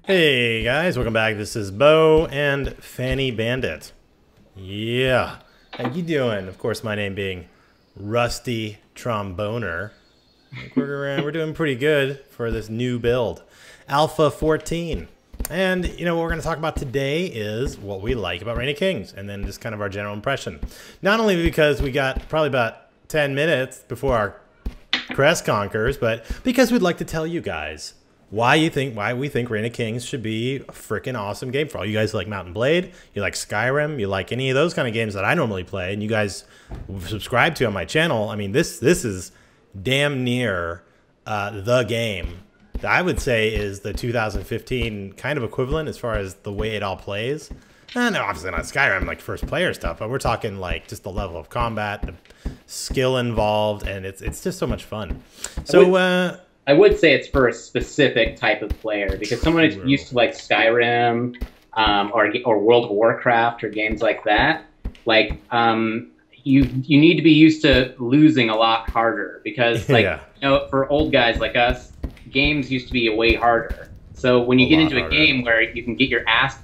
Hey guys, welcome back. This is Bo and Fanny Bandit. Yeah, how you doing? Of course, my name being Rusty Tromboner. We're doing pretty good for this new build, Alpha 14. And you know what we're going to talk about today is what we like about Reign of Kings, and then just kind of our general impression. Not only because we got probably about 10 minutes before our crest conquers, but because we'd like to tell you guys why we think Reign of Kings should be a freaking awesome game for all you guys who like Mount & Blade, you like Skyrim, you like any of those kind of games that I normally play, and you guys subscribe to on my channel. I mean, this is damn near the game that I would say is the 2015 kind of equivalent as far as the way it all plays. And obviously not Skyrim, like first player stuff, but we're talking like just the level of combat, the skill involved, and it's just so much fun. So I would say it's for a specific type of player, because someone who's used to like Skyrim or World of Warcraft or games like that, like you need to be used to losing a lot harder, because like you know, for old guys like us, games used to be way harder. So when you get into a game where you can get your ass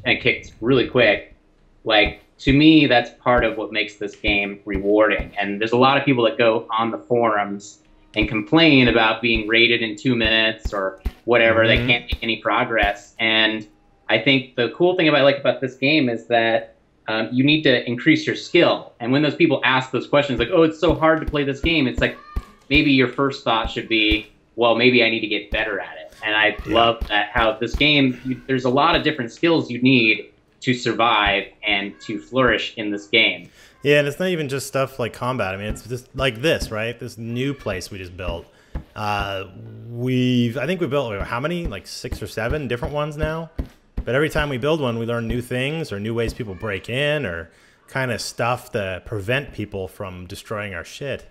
kicked really quick, like to me that's part of what makes this game rewarding. And there's a lot of people that go on the forums and complain about being rated in 2 minutes or whatever. They can't make any progress. And I think the cool thing I like about this game is that you need to increase your skill. And when those people ask those questions like, oh, it's so hard to play this game, it's like maybe your first thought should be, well, maybe I need to get better at it. And I love that how this game, there's a lot of different skills you need to survive and to flourish in this game. Yeah, and it's not even just stuff like combat. I mean, it's just like this, right? This new place we just built. I think we built, how many? Like 6 or 7 different ones now? But every time we build one, we learn new things or new ways people break in or kind of stuff to prevent people from destroying our shit.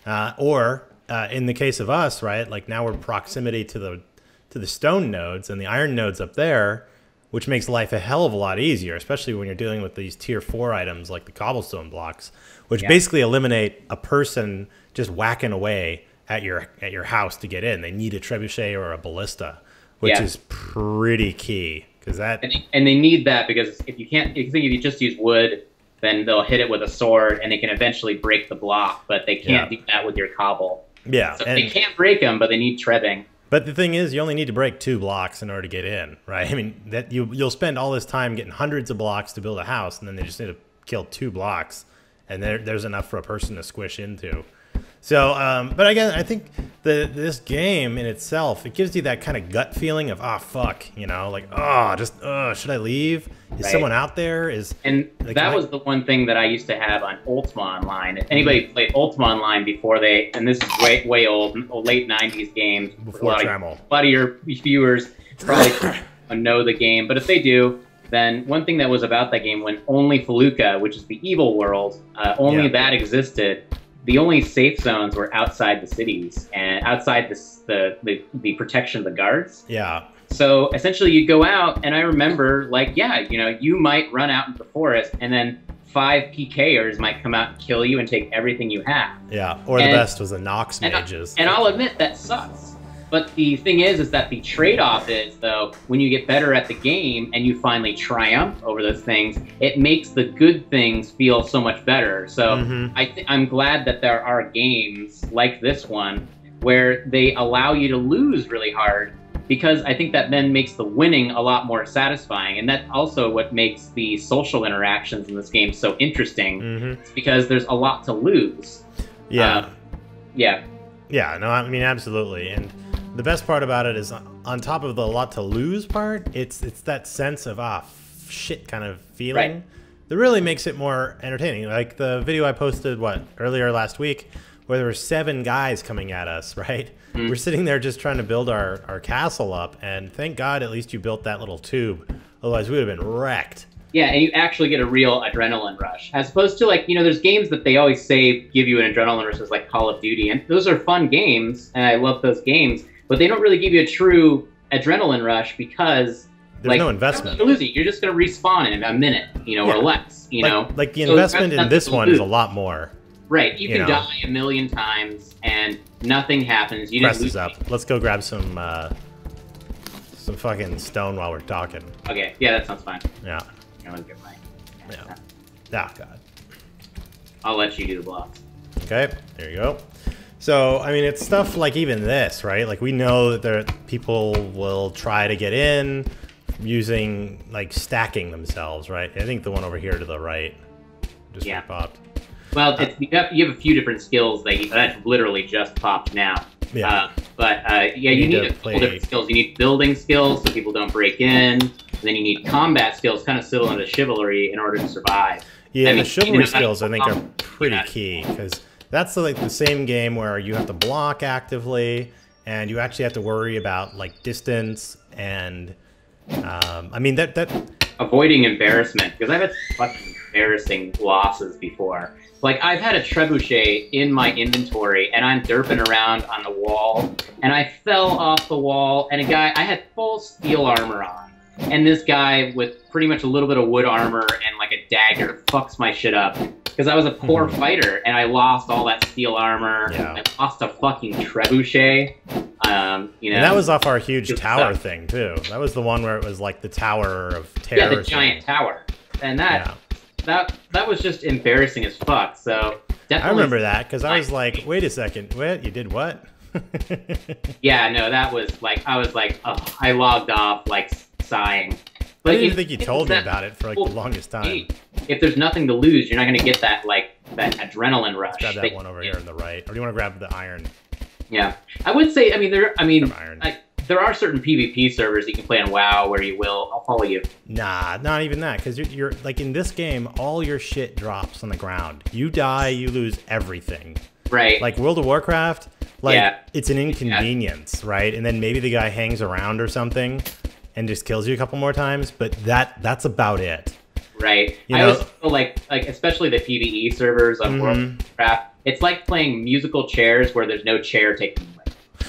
In the case of us, right? Like now we're proximity to the stone nodes and the iron nodes up there, which makes life a hell of a lot easier, especially when you're dealing with these tier 4 items like the cobblestone blocks, which basically eliminate a person just whacking away at your house to get in. They need a trebuchet or a ballista, which is pretty key, because that and they need that, because if you just use wood, then they'll hit it with a sword and they can eventually break the block, but they can't do that with your cobble. Yeah, so they can't break them, but they need trebbing. But the thing is, you only need to break 2 blocks in order to get in, right? I mean, that you'll spend all this time getting hundreds of blocks to build a house, and then they just need to kill 2 blocks, and there's enough for a person to squish into. So, but again, I think this game in itself, it gives you that kind of gut feeling of, ah, fuck, you know, like, should I leave? Is someone out there? And like, that was the one thing that I used to have on Ultima Online. If anybody played Ultima Online before and this is way old, late 90s games. Before a lot of your viewers probably don't know the game, but if they do, then one thing that was about that game, when only Felucca, which is the evil world, that existed, the only safe zones were outside the cities and outside the protection of the guards. Yeah. So essentially you'd go out, and I remember, like, you might run out into the forest, and then 5 PKers might come out and kill you and take everything you have. Yeah, or the best was the Nox mages. And I'll admit that sucks. But the thing is that the trade-off is, though, when you get better at the game and you finally triumph over those things, it makes the good things feel so much better. So I'm glad that there are games like this one where they allow you to lose really hard, because I think that then makes the winning a lot more satisfying. And that's also what makes the social interactions in this game so interesting, it's because there's a lot to lose. Yeah, no, I mean, absolutely. And the best part about it is, on top of the lot to lose part, it's that sense of shit kind of feeling that really makes it more entertaining. Like the video I posted earlier last week, where there were 7 guys coming at us, right? We're sitting there just trying to build our castle up, and thank God at least you built that little tube. Otherwise we would have been wrecked. Yeah, and you actually get a real adrenaline rush, as opposed to, like, there's games that they always say give you an adrenaline rush, like Call of Duty, and those are fun games, and I love those games, but they don't really give you a true adrenaline rush, because there's no investment. You're just going to respawn in a minute, or less. Like the investment in this one is a lot more. Right, you can die a million times and nothing happens. You didn't lose. Up. Let's go grab some some fucking stone while we're talking. Okay, yeah, that sounds fine. Yeah. Here, let me get my... Yeah. Ah, God. I'll let you do the blocks. Okay, there you go. So, I mean, it's stuff like even this, right? Like, we know that people will try to get in using, like, stacking themselves, right? I think the one over here to the right just popped. Well, you have a few different skills that literally just popped now. Yeah. Yeah, you need a couple different skills. You need building skills so people don't break in. And then you need combat skills, kind of similar to chivalry, in order to survive. Yeah, the chivalry skills, I think, are pretty key, because that's like the same game where you have to block actively, and you actually have to worry about, like, distance, and, I mean, that... Avoiding embarrassment, because I've had fucking embarrassing losses before. Like, I've had a trebuchet in my inventory, and I'm derping around on the wall, and I fell off the wall, and I had full steel armor on, and this guy with pretty much a little bit of wood armor and, like, a dagger fucks my shit up, because I was a poor fighter, and I lost all that steel armor, I lost a fucking trebuchet, you know. And that was off our huge tower thing, too. That was the one where it was, like, the Tower of Terror. Yeah, the giant tower. And that was just embarrassing as fuck. So definitely. I remember that because I was like, "Wait a second, what? You did what?" Yeah, no, that was like I was like, ugh, I logged off like sighing. But I didn't even think you told me about it for like the longest time. If there's nothing to lose, you're not going to get that that adrenaline rush. Let's grab that one over here on the right, or do you want to grab the iron? Yeah, I would say. There are certain PvP servers you can play on WoW where you will. I'll follow you. Nah, not even that, because you're like in this game, all your shit drops on the ground. You die, you lose everything. Right. Like World of Warcraft, like it's an inconvenience, right? And then maybe the guy hangs around or something and just kills you a couple more times, but that's about it. Right. I always feel like especially the PvE servers on World of Warcraft, it's like playing musical chairs where there's no chair taking away.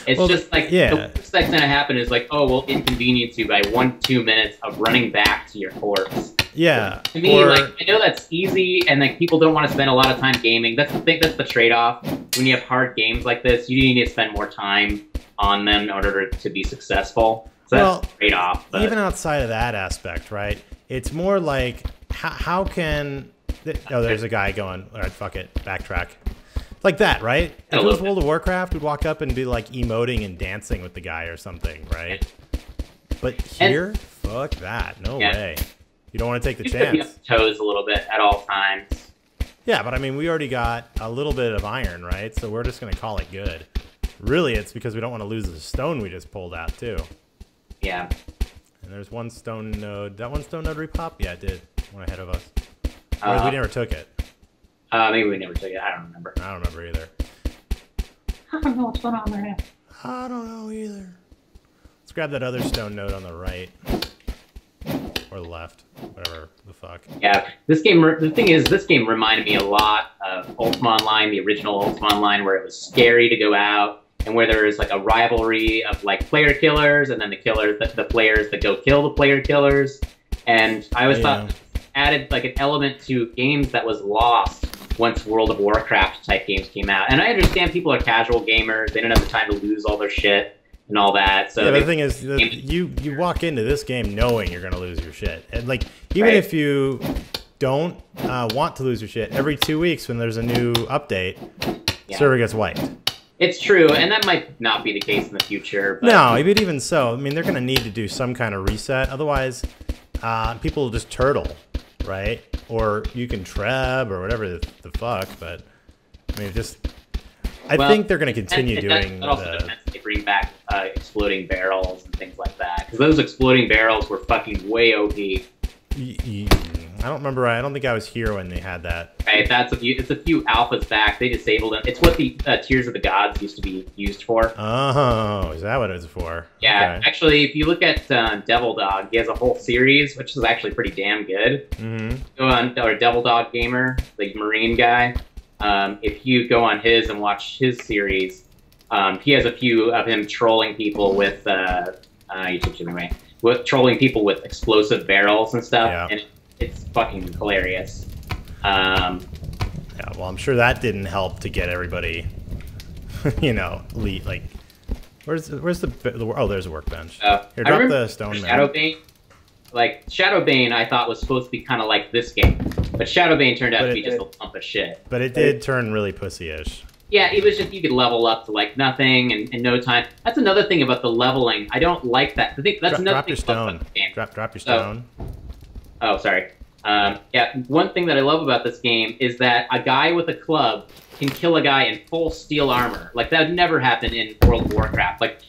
It's just like the worst that's going to happen is like, oh, we'll inconvenience you by 1-2 minutes of running back to your corpse. Yeah. To me, like, I know that's easy, and like people don't want to spend a lot of time gaming. That's the trade-off. When you have hard games like this, you need to spend more time on them in order to be successful. So that's the trade-off. Even outside of that aspect, right? It's more like how can there's a guy going, all right, fuck it, backtrack. Like that, right? If it was World of Warcraft, we'd walk up and be like emoting and dancing with the guy or something, right? But here, fuck that. No way. You don't want to take the chance. You have toes a little bit at all times. Yeah, but I mean, we already got a little bit of iron, right? So we're just going to call it good. Really, it's because we don't want to lose the stone we just pulled out, too. Yeah. And there's one stone node. That one stone node repop? Yeah, it did. One ahead of us. Or we never took it. Maybe we never took it. I don't remember. I don't remember either. I don't know what's going on there. I don't know either. Let's grab that other stone node on the right. Or the left. Whatever the fuck. Yeah, this game, the thing is, this game reminded me a lot of Ultima Online, the original Ultima Online, where it was scary to go out, and where there was like a rivalry of like player killers, and then the players that go kill the player killers. And I always thought added like an element to games that was lost once World of Warcraft type games came out. And I understand people are casual gamers; they don't have the time to lose all their shit and all that. So the thing is, you walk into this game knowing you're gonna lose your shit, and like even if you don't want to lose your shit, every 2 weeks when there's a new update, server gets wiped. It's true, and that might not be the case in the future. But... No, but even so, I mean, they're gonna need to do some kind of reset. Otherwise, people will just turtle, right? Or you can treb or whatever the fuck. But I mean, I think they're going to continue doing. That also depends if they bring back exploding barrels and things like that, because those exploding barrels were fucking way OP. I don't remember. I don't think I was here when they had that. Right, it's a few alphas back. They disabled them. It's what the Tears of the Gods used to be used for. Oh, is that what it was for? Yeah, okay. Actually, if you look at Devil Dog, he has a whole series, which is actually pretty damn good. Go on, or Devil Dog Gamer, the Marine guy. If you go on his and watch his series, he has a few of him trolling people with trolling people with explosive barrels and stuff, and it's fucking hilarious. Yeah, well, I'm sure that didn't help to get everybody, you know, Where's the oh, there's a workbench. Here, I drop remember the stone Shadowbane. Like Shadowbane, I thought was supposed to be kind of like this game, but Shadowbane turned out to be just a lump of shit. But it did turn really pussy-ish. Yeah, it was just you could level up to like nothing in no time. That's another thing about the leveling. I don't like that. I think that's another thing about the game. Drop your stone. Oh, sorry. Yeah, one thing that I love about this game is that a guy with a club can kill a guy in full steel armor. Like, that would never happen in World of Warcraft. Like,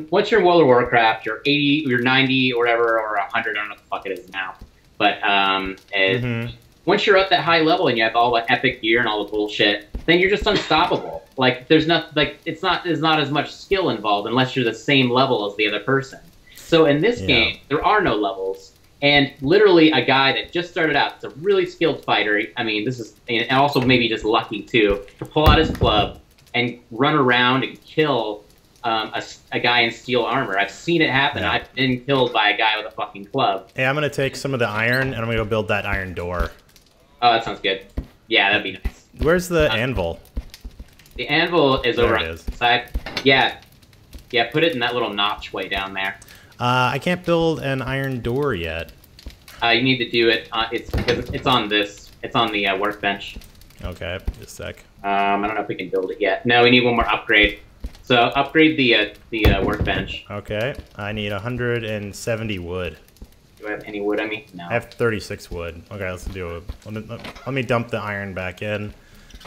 once you're in World of Warcraft, you're 80, you're 90 or whatever, or 100, I don't know what the fuck it is now. But once you're at that high level and you have all the epic gear and all the bullshit, then you're just unstoppable. Like, there's not, like, there's not as much skill involved unless you're the same level as the other person. So in this game, there are no levels. And literally a guy that just started out, it's a really skilled fighter. I mean, this is, and also maybe just lucky too, to pull out his club and run around and kill a guy in steel armor. I've seen it happen. Yeah. I've been killed by a guy with a fucking club. Hey, I'm going to take some of the iron and I'm going to go build that iron door. Oh, that sounds good. Yeah, that'd be nice. Where's the anvil? The anvil is over on is. the side. Yeah. Yeah, put it in that little notch way down there. I can't build an iron door yet. You need to do it. It's because it's on this. It's on the workbench. Okay, just a sec. I don't know if we can build it yet. No, we need one more upgrade. So upgrade the workbench. Okay, I need 170 wood. Do I have any wood on me? No. I have 36 wood. Okay, let's do it. Let me dump the iron back in.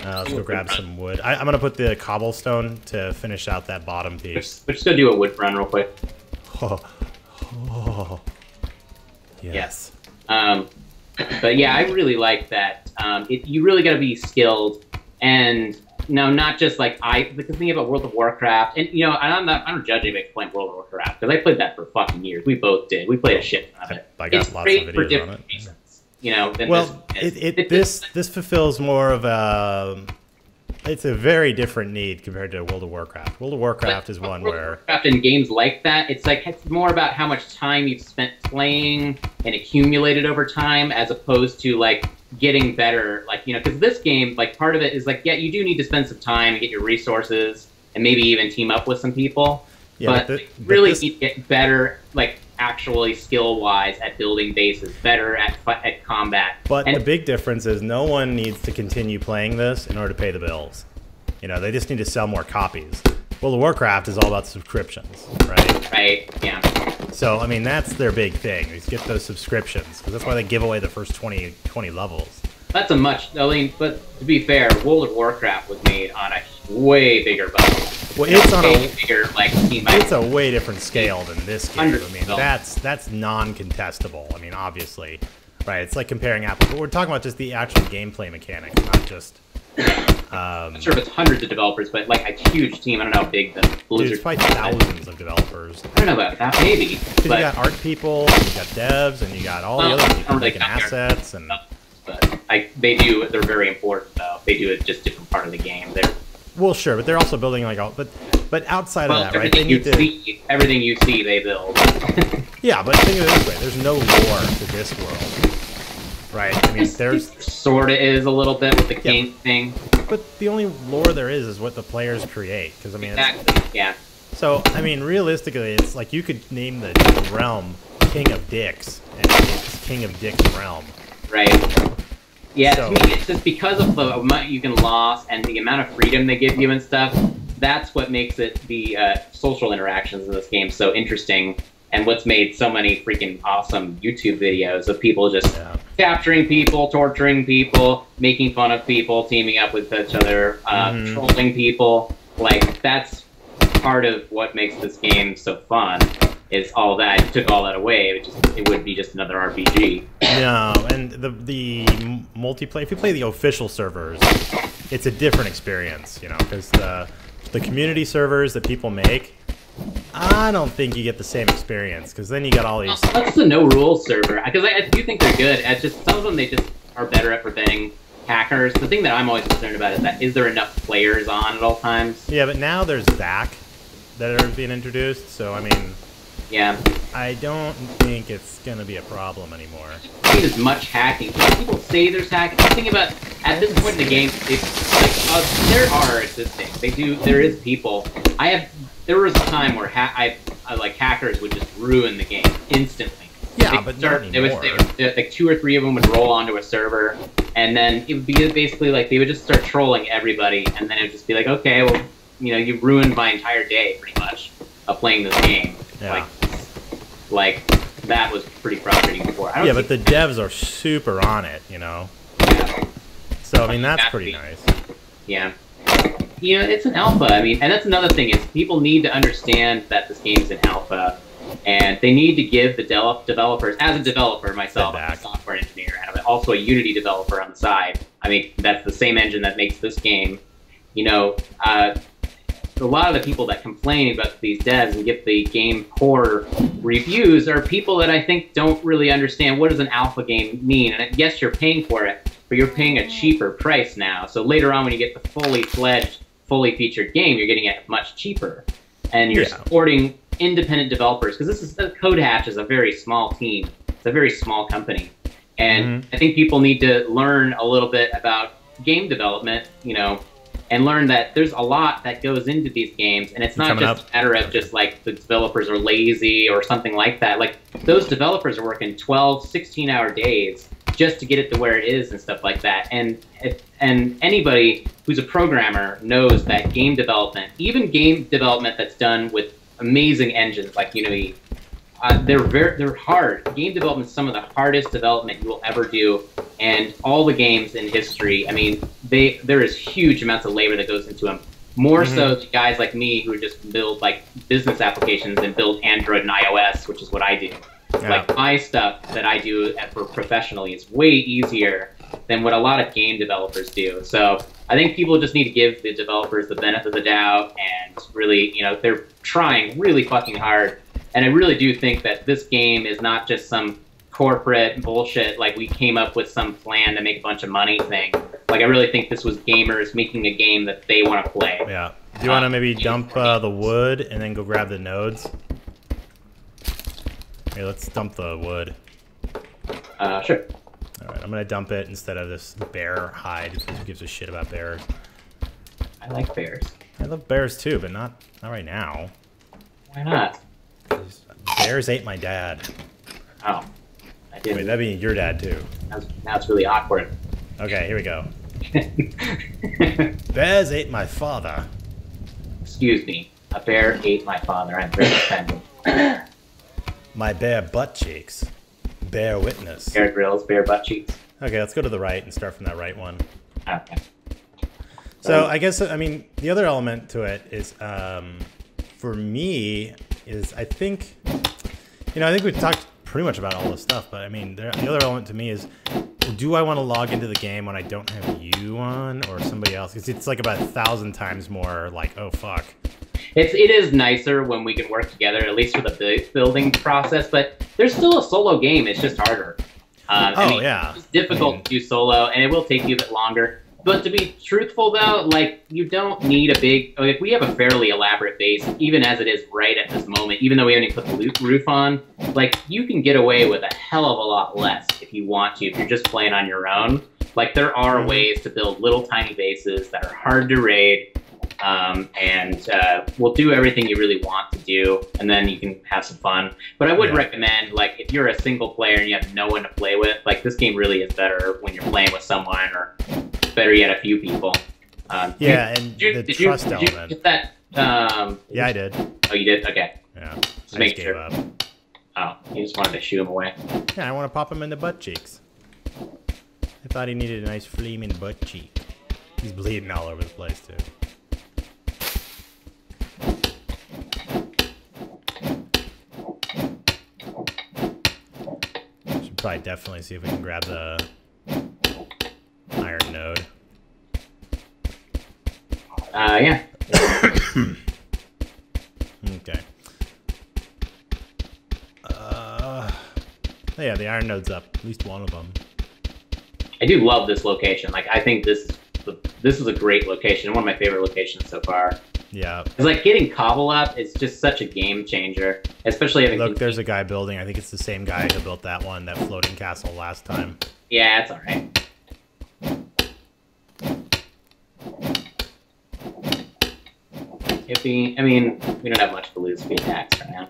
Let's go grab some wood. I'm gonna put the cobblestone to finish out that bottom piece. Let's go do a wood run real quick. Oh. Yes. But yeah, I really like that. You really got to be skilled, and no, not just like the thing about World of Warcraft, and you know, I don't judge anybody for playing World of Warcraft because I played that for fucking years. We both did. We played a shit ton of it. I got it's lots great of for videos different on it. reasons. You know, than Well, this this fulfills more of a. It's a very different need compared to World of Warcraft. World of Warcraft is one World where... of Warcraft and games like that, it's more about how much time you've spent playing and accumulated over time, as opposed to like getting better. Like, you know, because this game, like, part of it is like, yeah, you do need to spend some time and get your resources and maybe even team up with some people. Yeah, but really need to get better, like, actually skill-wise at building bases, better at combat. But the big difference is no one needs to continue playing this in order to pay the bills. You know, they just need to sell more copies. World of Warcraft is all about subscriptions, right? Right, yeah. So, I mean, that's their big thing, is get those subscriptions, because that's why they give away the first 20 levels. That's but to be fair, World of Warcraft was made on a way bigger budget. Well, it's on a bigger, like, it's a way different scale than this game. I mean, $100. that's non-contestable. I mean, obviously, right? It's like comparing apples, but we're talking about just the actual gameplay mechanics, not just. I'm sure if it's hundreds of developers, but like a huge team. I don't know how big the Blizzard. There's probably thousands of developers. I don't know about that, maybe. Because you got art people, and you got devs, and you got all the other people making assets, and. But they're very important though. They do a just different part of the game. Well, sure, but they're also building like all, but outside of that, right? Everything you see, they build. Yeah, but think of it this way: there's no lore to this world, right? I mean, there's sort of is a little bit with the king thing, but the only lore there is what the players create. Because I mean, exactly, yeah. So I mean, realistically, it's like you could name the realm King of Dicks, and it's King of Dicks realm. Right. Yeah, to me, it's just because of the amount you can lose and the amount of freedom they give you and stuff. That's what makes it the social interactions in this game so interesting, and what's made so many freaking awesome YouTube videos of people just capturing people, torturing people, making fun of people, teaming up with each other, trolling people. Like, that's part of what makes this game so fun. Is all that. If you took all that away, it would be just another RPG. No, and the multiplayer. If you play the official servers, it's a different experience, you know, because the community servers that people make, I don't think you get the same experience, because then you got all these. That's the no rules server, because I do think they're good. At just some of them, they just are better at preventing hackers. The thing that I'm always concerned about is there enough players on at all times? Yeah, but now there's VAC that are being introduced, so I mean. Yeah. I don't think it's going to be a problem anymore. I think there's much hacking. People say there's hacking. The thing about, at this point in the game, it's like, there are existing. There is people. I have there was a time where like hackers would just ruin the game instantly. Yeah, but not anymore. Like 2 or 3 of them would roll onto a server, and then it would be basically like they would just start trolling everybody, and then it would just be like, okay, well, you know, you ruined my entire day pretty much of playing this game. Yeah. Like that was pretty frustrating before. Yeah, but the devs are super on it, you know. Yeah. So I mean, that's pretty nice. Yeah. You know, it's an alpha. I mean, and that's another thing is people need to understand that this game's an alpha. And they need to give the developers, as a developer myself, I'm a software engineer, and I'm also a Unity developer on the side. I mean, that's the same engine that makes this game. You know, a lot of the people that complain about these devs and give the game poor reviews are people that I think don't really understand what does an alpha game mean. And yes, you're paying for it, but you're paying a cheaper price now. So later on when you get the fully fledged, fully featured game, you're getting it much cheaper. And you're supporting independent developers, because Code Hatch is a very small team. It's a very small company. And I think people need to learn a little bit about game development, you know, and learn that there's a lot that goes into these games, and it's not just a matter of just like the developers are lazy or something like that. Like those developers are working 12, 16-hour days just to get it to where it is and stuff like that. And anybody who's a programmer knows that game development, even game development that's done with amazing engines like Unity, they're hard. Game development is some of the hardest development you will ever do, and all the games in history, I mean, there is huge amounts of labor that goes into them. More so to guys like me who just build like business applications and build Android and iOS, which is what I do. Yeah. Like my stuff that I do for professionally is way easier than what a lot of game developers do. So I think people just need to give the developers the benefit of the doubt, and really, you know, they're trying really fucking hard. And I really do think that this game is not just some corporate bullshit, like we came up with some plan to make a bunch of money thing. Like I really think this was gamers making a game that they want to play. Yeah. Do you want to maybe dump the wood and then go grab the nodes? Here, let's dump the wood. Sure. All right, I'm gonna dump it instead of this bear hide. Who gives a shit about bears? I like bears. I love bears too, but not right now. Why not? Bears ate my dad. Oh, I didn't. Wait, that'd be your dad too. Now it's really awkward. Okay, here we go. Bears ate my father. Excuse me. A bear ate my father. I'm very offended. My bare butt cheeks. Bear witness. Bear grills, bear butt cheeks. Okay, let's go to the right and start from that right one. Okay. So I guess, I mean, the other element to it is, for me, is I think, you know, I think we've talked pretty much about all this stuff, but I mean, the other element to me is, do I want to log into the game when I don't have you on or somebody else? Because it's like about 1,000 times more like, oh, fuck. It is nicer when we can work together, at least for the building process, but there's still a solo game. It's just harder. I mean, yeah. It's difficult to do solo, and it will take you a bit longer. But to be truthful, though, like, you don't need a big... Like, we have a fairly elaborate base, even as it is right at this moment, even though we haven't even put the roof on. Like, you can get away with a hell of a lot less if you want to, if you're just playing on your own. Like, there are ways to build little tiny bases that are hard to raid, and will do everything you really want to do, and then you can have some fun. But I would recommend, like, if you're a single player and you have no one to play with, like, this game really is better when you're playing with someone, or better yet, a few people. The trust element. Did you get that? Yeah, I did. Oh, you did? Okay. Yeah. Just make sure. Up. Oh, you just wanted to shoo him away. Yeah, I want to pop him in the butt cheeks. I thought he needed a nice flaming butt cheek. He's bleeding all over the place, too. Should probably definitely see if we can grab the iron node. Yeah. Okay. Yeah, the iron node's up. At least one of them. I do love this location. Like, I think this is a great location. One of my favorite locations so far. Yeah. It's like getting cobble up is just such a game changer, especially having... Look, there's a guy building. I think it's the same guy who built that one, that floating castle last time. Yeah, it's all right. I mean, we don't have much to lose if we attack right now.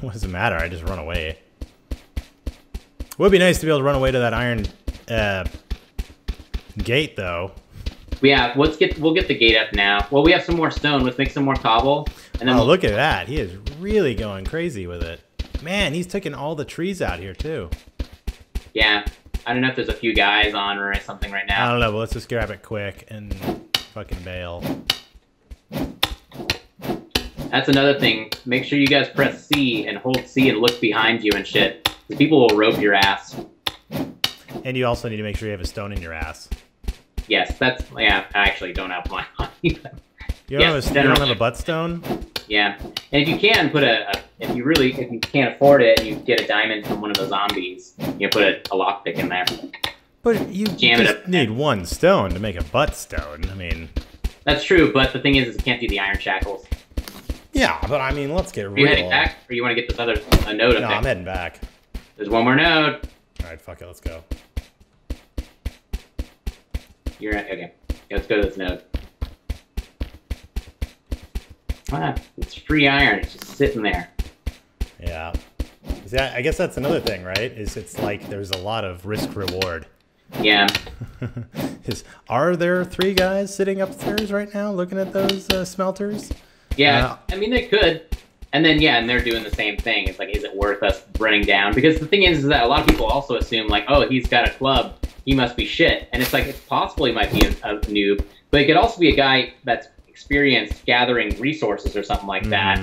What does it matter? I just run away. Would be nice to be able to run away to that iron gate, though. Yeah, we'll get the gate up now. Well, we have some more stone. Let's make some more cobble. And then look at that. He is really going crazy with it. Man, he's taking all the trees out here, too. Yeah. I don't know if there's a few guys on or something right now. I don't know, but let's just grab it quick and fucking bail. That's another thing. Make sure you guys press C and hold C and look behind you and shit. Because people will rope your ass. And you also need to make sure you have a stone in your ass. Yes, yeah, I actually don't have mine on you. You don't have a butt stone? Yeah. And if you can put if you can't afford it and you get a diamond from one of the zombies, you put a lockpick in there. But you just need one stone to make a butt stone. I mean... That's true, but the thing is you can't do the iron shackles. Yeah, but I mean, let's get real. Are you heading back, or you want to get this other node up there? No, I'm heading back. There's one more node. Alright, fuck it, let's go. You're right, okay. Let's go to this node. Ah, it's free iron, it's just sitting there. Yeah. See, I guess that's another thing, right? It's like there's a lot of risk reward. Yeah. Are there 3 guys sitting upstairs right now looking at those smelters? Yeah, I mean, they could. And then, yeah, and they're doing the same thing. It's like, is it worth us running down? Because the thing is that a lot of people also assume, like, oh, he's got a club, he must be shit. And it's like, it's possible he might be a noob, but he could also be a guy that's experienced gathering resources or something like that.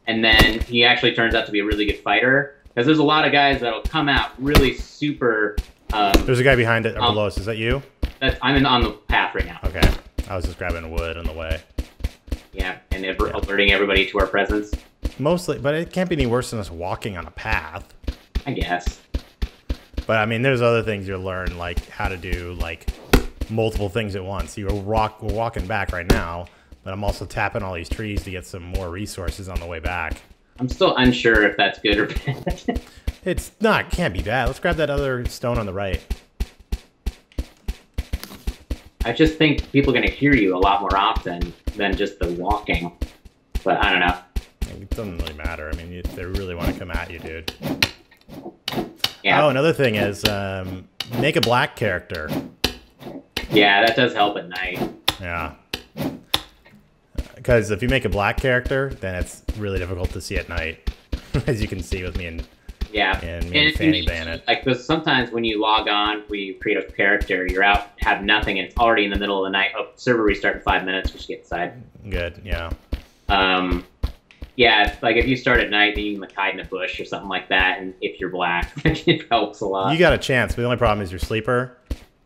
And then he actually turns out to be a really good fighter. Because there's a lot of guys that'll come out really super... there's a guy behind it, or below us. Is that you? I'm on the path right now. Okay. I was just grabbing wood on the way. Yeah, and alerting everybody to our presence. Mostly, but it can't be any worse than us walking on a path. I guess. But I mean, there's other things you'll learn, like how to do like multiple things at once. We're walking back right now, but I'm also tapping all these trees to get some more resources on the way back. I'm still unsure if that's good or bad. It's not. Can't be bad. Let's grab that other stone on the right. I just think people are going to hear you a lot more often than just the walking. But I don't know. It doesn't really matter. I mean, they really want to come at you, dude. Yeah. Oh, another thing is make a black character. Yeah, that does help at night. Yeah. Because if you make a black character, then it's really difficult to see at night, as you can see with me and Fanny Bandit. Like, because sometimes when you log on, we create a character, you're out, have nothing, and it's already in the middle of the night. Oh, server restart in 5 minutes, we should get inside. Good, yeah. Yeah, like if you start at night, then you can like hide in a bush or something like that, and if you're black, it helps a lot. You got a chance, but the only problem is your sleeper,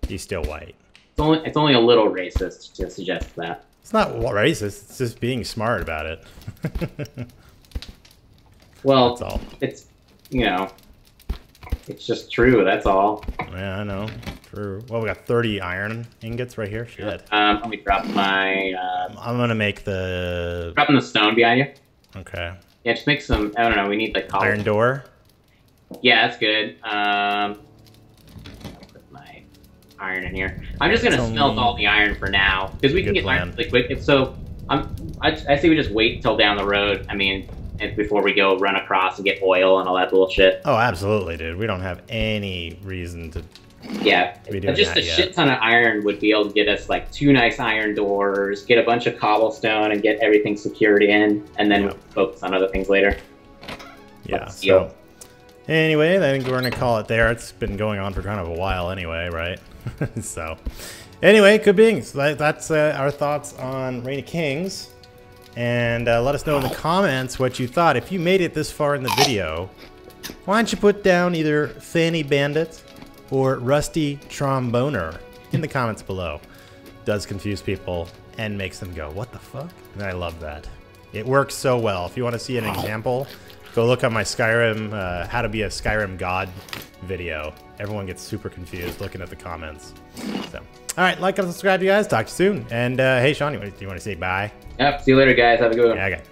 he's still white. It's only a little racist to suggest that. It's not racist, it's just being smart about it. Well, that's all. It's, you know, it's just true, that's all. Yeah, I know. True. Well, we got 30 iron ingots right here. Shit. Let me drop my... I'm gonna make the... Dropping the stone behind you. Okay. Yeah, just make some... I don't know, we need like... Iron door? Yeah, that's good. I'll put my iron in here. I'm just gonna smelt all the iron for now, because we can get iron really quick. So, I say we just wait until down the road. I mean... before we go run across and get oil and all that bullshit. Oh, absolutely, dude. We don't have any reason to be doing just that a shit ton of iron would be able to get us like 2 nice iron doors, get a bunch of cobblestone, and get everything secured in, and then we'll focus on other things later. Yeah, so anyway, I think we're going to call it there. It's been going on for kind of a while anyway, right? So anyway, good beings. That's our thoughts on Reign of Kings. And let us know in the comments what you thought. If you made it this far in the video, why don't you put down either Fanny Bandit or Rusty Tromboner in the comments below. It does confuse people and makes them go, what the fuck? And I love that. It works so well. If you want to see an example, go look at my Skyrim, how to be a Skyrim god video. Everyone gets super confused looking at the comments. So, all right, like and subscribe, you guys. Talk to you soon. And hey, Sean, do you want to say bye? Yep, see you later, guys. Have a good one. Yeah, okay.